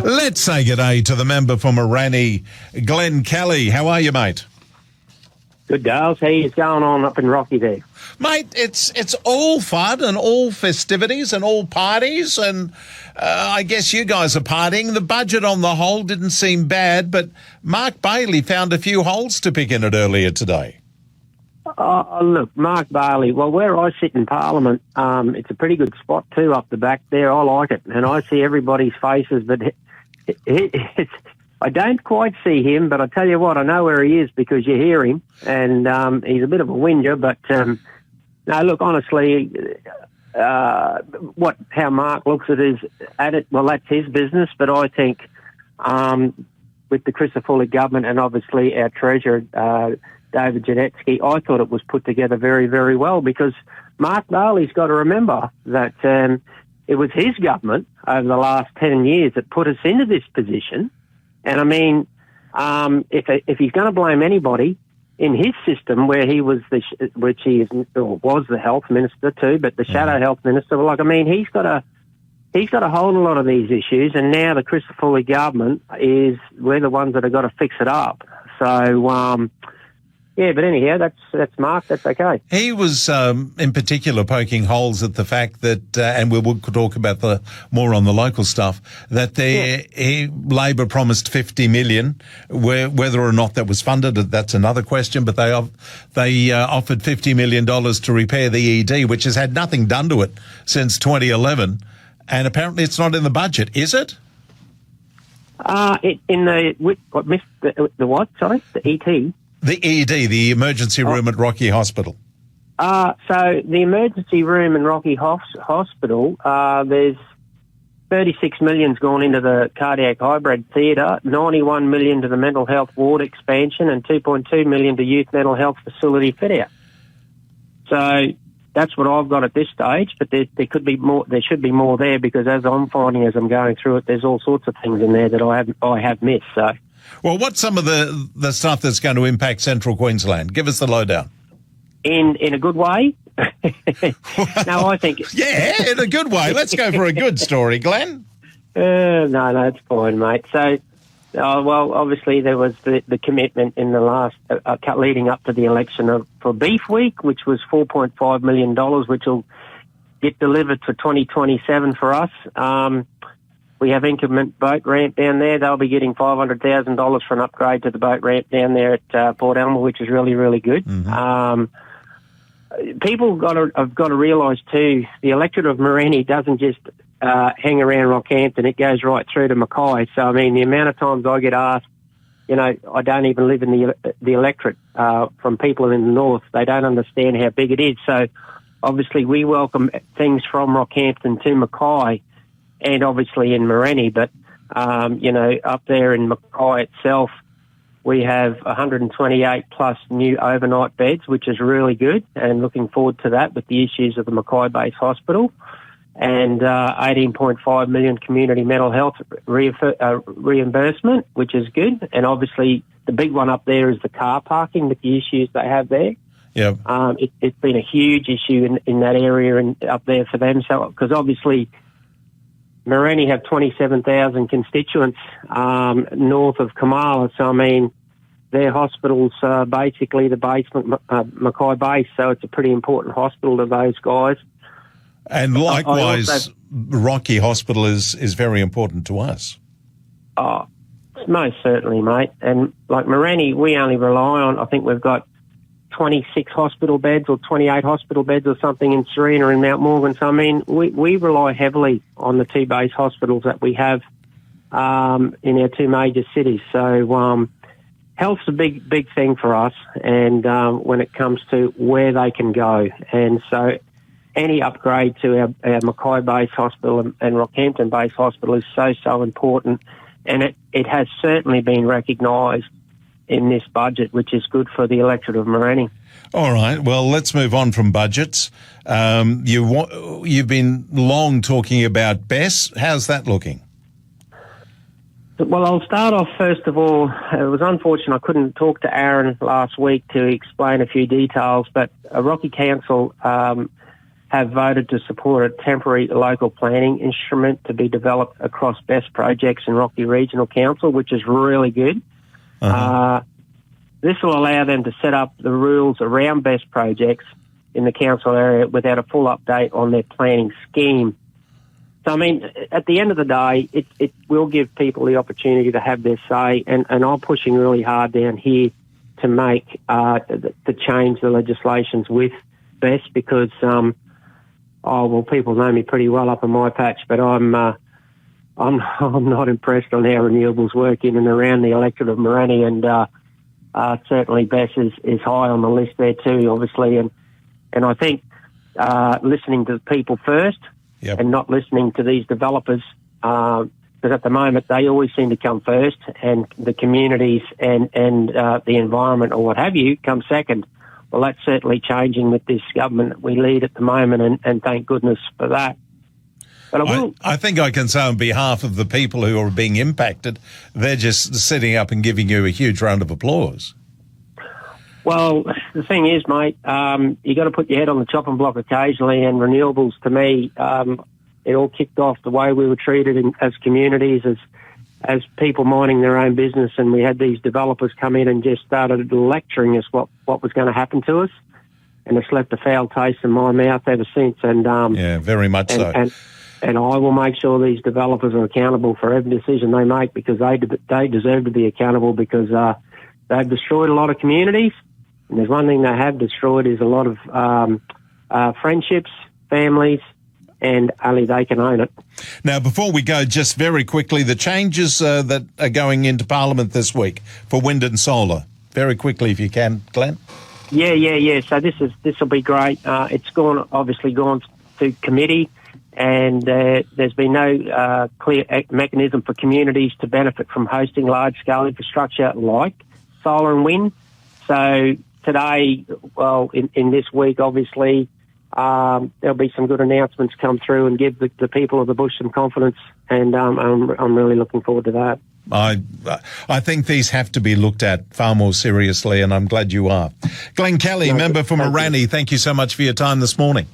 Let's say good day to the member for Moranny, Glen Kelly. How are you, mate? Good, Dales. How's going on up in Rocky there? Mate, it's all fun and all festivities and all parties, and I guess you guys are partying. The budget on the whole didn't seem bad, but Mark Bailey found a few holes to pick in it earlier today. Look, Mark Bailey, well, where I sit in Parliament, it's a pretty good spot too up the back there. I like it, and I see everybody's faces, but I don't quite see him, but I tell you what, I know where he is because you hear him, and he's a bit of a whinger, but no, look, honestly, how Mark looks at it, well, that's his business, but I think with the Christopher government and obviously our Treasurer, David Janetsky, I thought it was put together very, very well, because Mark Bailey's got to remember that it was his government over the last 10 years that put us into this position. And I mean, if he's going to blame anybody in his system, where he was was the health minister too, but the shadow health minister, well, like, I mean, he's got to hold a lot of these issues, and now the Christopher government we're the ones that have got to fix it up. So, yeah, but anyhow, that's Mark. That's okay. He was, in particular, poking holes at the fact that, and we will talk about more on the local stuff, that Labor promised $50 million. Whether or not that was funded, that's another question. But they offered $50 million to repair the ED, which has had nothing done to it since 2011, and apparently it's not in the budget. Is it? The what? Sorry, the ET. The ED, the emergency room at Rocky Hospital. So the emergency room in Rocky Hospital, there's $36 million's gone into the cardiac hybrid theatre, $91 million to the mental health ward expansion, and $2.2 million to youth mental health facility fit-out. So that's what I've got at this stage, but there could be more. There should be more there, because as I'm finding as I'm going through it, there's all sorts of things in there that I have missed. So. Well, what's some of the stuff that's going to impact Central Queensland? Give us the lowdown. In a good way? No, I think... Yeah, in a good way. Let's go for a good story, Glenn. No, it's fine, mate. So, well, obviously there was the commitment in the last... leading up to the election for Beef Week, which was $4.5 million, which will get delivered for 2027 for us. We have Increment boat ramp down there. They'll be getting $500,000 for an upgrade to the boat ramp down there at Port Alma, which is really, really good. Mm-hmm. People have got to realise too, the electorate of Moranny doesn't just hang around Rockhampton; it goes right through to Mackay. So, I mean, the amount of times I get asked, I don't even live in the electorate from people in the north. They don't understand how big it is. So, obviously, we welcome things from Rockhampton to Mackay. And obviously in Moranny, but, up there in Mackay itself, we have 128 plus new overnight beds, which is really good, and looking forward to that with the issues of the Mackay Base Hospital, and $18.5 million community mental health reimbursement, which is good. And obviously the big one up there is the car parking with the issues they have there. Yeah. It's been a huge issue in that area and up there for them. So, because obviously Moranny have 27,000 constituents north of Kamala, so I mean, their hospital's basically the basement, Mackay Base, so it's a pretty important hospital to those guys. And likewise, Rocky Hospital is very important to us. Oh, most certainly, mate. And like Moranny, we only rely on, I think we've got 26 hospital beds or 28 hospital beds or something in Serena and Mount Morgan. So, I mean, we rely heavily on the two base hospitals that we have in our two major cities. So health's a big thing for us, and when it comes to where they can go. And so any upgrade to our Mackay Base Hospital and Rockhampton Base Hospital is so important, and it has certainly been recognised in this budget, which is good for the electorate of Moranny. All right. Well, let's move on from budgets. You've been long talking about BESS. How's that looking? Well, I'll start off first of all. It was unfortunate I couldn't talk to Aaron last week to explain a few details, but Rocky Council have voted to support a temporary local planning instrument to be developed across best projects in Rocky Regional Council, which is really good. This will allow them to set up the rules around best projects in the council area without a full update on their planning scheme. So, I mean, at the end of the day, it will give people the opportunity to have their say, and I'm pushing really hard down here to make, to change the legislations with best because, people know me pretty well up in my patch, but I'm not impressed on how renewables work in and around the electorate of Morani, and certainly Bess is high on the list there too, obviously, and I think listening to the people first and not listening to these developers, because at the moment they always seem to come first, and the communities and the environment or what have you come second. Well, that's certainly changing with this government that we lead at the moment, and thank goodness for that. But I think I can say on behalf of the people who are being impacted, they're just sitting up and giving you a huge round of applause. Well, the thing is, mate, you got to put your head on the chopping block occasionally, and renewables, to me, it all kicked off the way we were treated as communities, as people minding their own business, and we had these developers come in and just started lecturing us what was going to happen to us, and it's left a foul taste in my mouth ever since. And very much so. And I will make sure these developers are accountable for every decision they make, because they deserve to be accountable, because they've destroyed a lot of communities, and there's one thing they have destroyed is a lot of friendships, families, and only they can own it. Now, before we go, just very quickly, the changes that are going into Parliament this week for wind and solar. Very quickly, if you can, Glenn. Yeah. So this will be great. It's obviously gone to committee, and there's been no clear mechanism for communities to benefit from hosting large-scale infrastructure like solar and wind. So today, in this week, obviously, there'll be some good announcements come through and give the people of the bush some confidence, and I'm really looking forward to that. I think these have to be looked at far more seriously, and I'm glad you are. Glen Kelly, member for Morani, thank you so much for your time this morning.